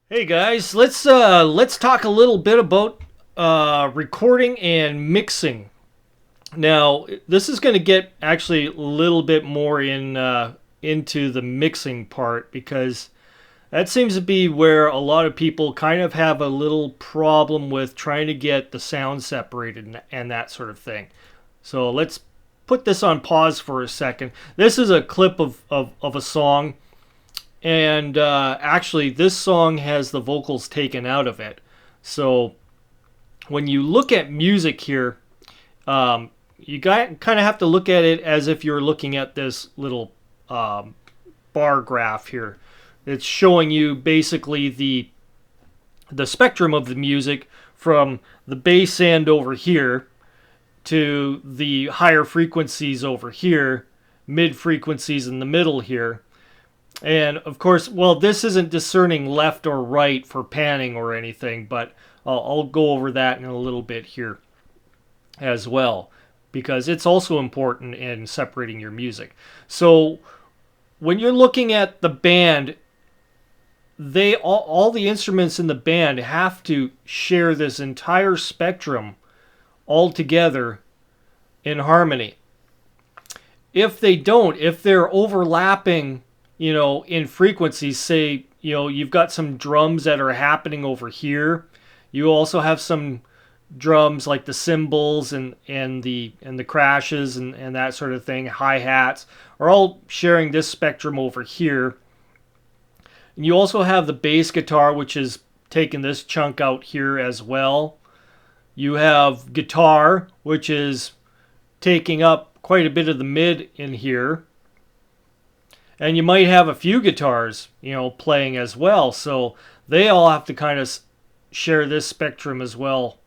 Hey guys, let's talk a little bit about recording and mixing. Now, this is going to get actually a little bit more into the mixing part because that seems to be where a lot of people kind of have a little problem with trying to get the sound separated and that sort of thing. So let's put this on pause for a second. This is a clip of a song, and actually, this song has the vocals taken out of it. So when you look at music here, you kind of have to look at it as if you're looking at this little bar graph here. It's showing you basically the spectrum of the music from the bass end over here to the higher frequencies over here, mid frequencies in the middle here. And of course, well, this isn't discerning left or right for panning or anything, but I'll go over that in a little bit here as well, because it's also important in separating your music. So when you're looking at the band, they all the instruments in the band have to share this entire spectrum all together in harmony. If they don't, if they're overlapping, in frequencies, say, you've got some drums that are happening over here. You also have some drums like the cymbals and the crashes and that sort of thing, hi-hats, are all sharing this spectrum over here. And you also have the bass guitar, which is taking this chunk out here as well. You have guitar, which is taking up quite a bit of the mid in here. And you might have a few guitars, playing as well. So they all have to kind of share this spectrum as well.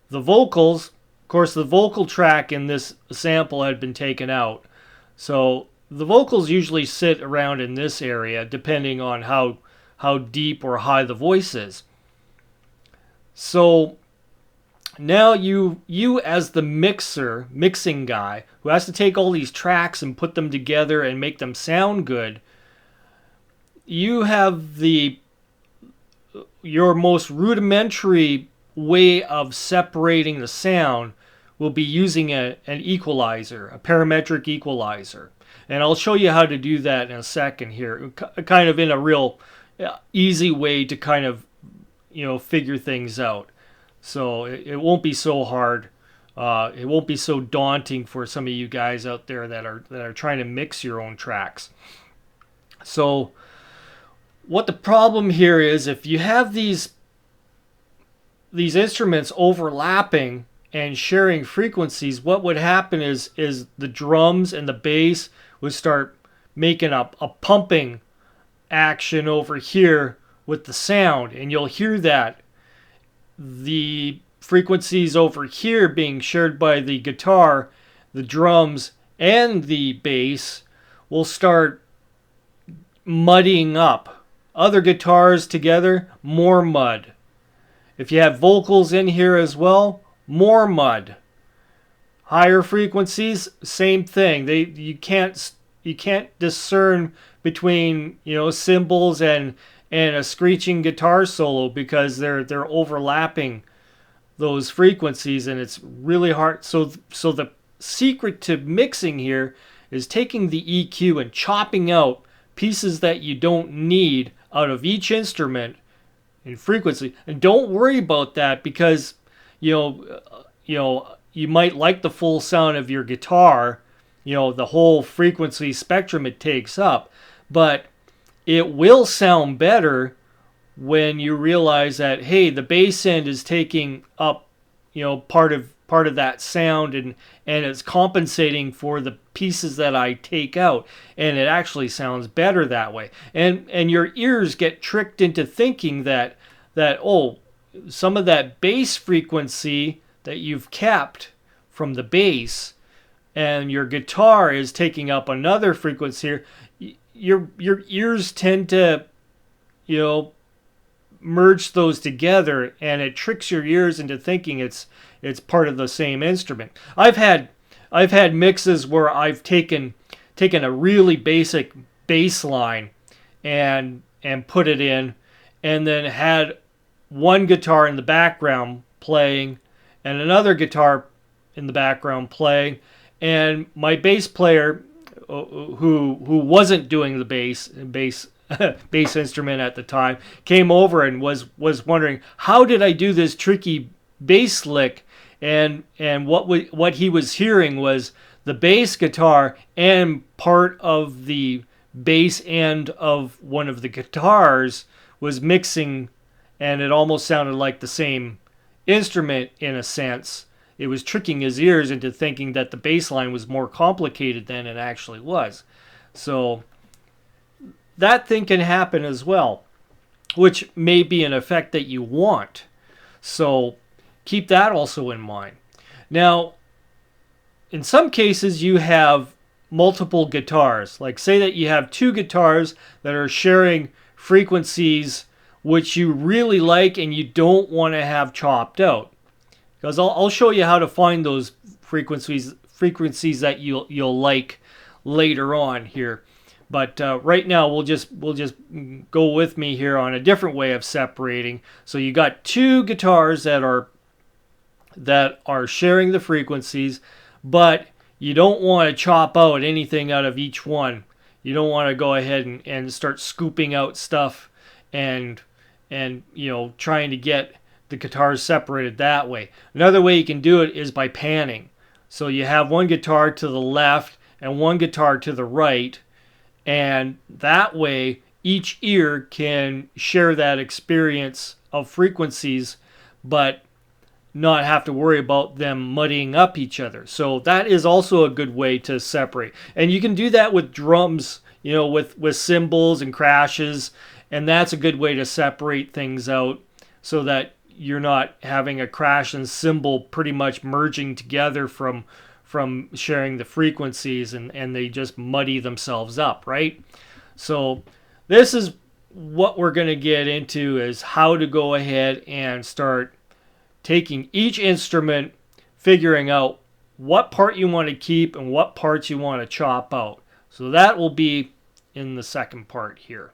The vocals, of course, the vocal track in this sample had been taken out. So the vocals usually sit around in this area, depending on how deep or high the voice is. So now you as the mixing guy who has to take all these tracks and put them together and make them sound good, you have your most rudimentary way of separating the sound will be using an equalizer, a parametric equalizer. And I'll show you how to do that in a second here, kind of in a real easy way to kind of figure things out. So it won't be so hard. It won't be so daunting for some of you guys out there that are trying to mix your own tracks. So what the problem here is, if you have these instruments overlapping and sharing frequencies, what would happen is the drums and the bass would start making up a pumping action over here with the sound, and you'll hear that the frequencies over here being shared by the guitar, the drums, and the bass will start muddying up. Other guitars together, more mud. If you have vocals in here as well, more mud. Higher frequencies, same thing. You can't discern between cymbals and a screeching guitar solo because they're overlapping those frequencies, and it's really hard. So the secret to mixing here is taking the EQ and chopping out pieces that you don't need out of each instrument in frequency. And don't worry about that, because you might like the full sound of your guitar, the whole frequency spectrum it takes up, but it will sound better when you realize that, hey, the bass end is taking up part of that sound, and it's compensating for the pieces that I take out, and it actually sounds better that way. And your ears get tricked into thinking that oh, some of that bass frequency that you've kept from the bass and your guitar is taking up another frequency here. Your ears tend to merge those together, and it tricks your ears into thinking it's part of the same instrument. I've had mixes where I've taken a really basic bass line and put it in, and then had one guitar in the background playing and another guitar in the background playing, and my bass player, who wasn't doing the bass bass instrument at the time, came over and was wondering, how did I do this tricky bass lick? And what he was hearing was the bass guitar and part of the bass end of one of the guitars was mixing, and it almost sounded like the same instrument in a sense. It was tricking his ears into thinking that the bass line was more complicated than it actually was. So that thing can happen as well, which may be an effect that you want. So keep that also in mind. Now, in some cases, you have multiple guitars. Like, say that you have two guitars that are sharing frequencies which you really like and you don't want to have chopped out. Because I'll show you how to find those frequencies that you'll like later on here. But right now we'll just go with me here on a different way of separating. So you got two guitars that are sharing the frequencies, but you don't want to chop out anything out of each one. You don't want to go ahead and start scooping out stuff and trying to get the guitars separated that way. Another way you can do it is by panning. So you have one guitar to the left and one guitar to the right, and that way each ear can share that experience of frequencies, but not have to worry about them muddying up each other. So that is also a good way to separate. And you can do that with drums, with cymbals and crashes, and that's a good way to separate things out so that you're not having a crash and cymbal pretty much merging together from sharing the frequencies, and they just muddy themselves up, right? So this is what we're going to get into, is how to go ahead and start taking each instrument, figuring out what part you want to keep and what parts you want to chop out. So that will be in the second part here.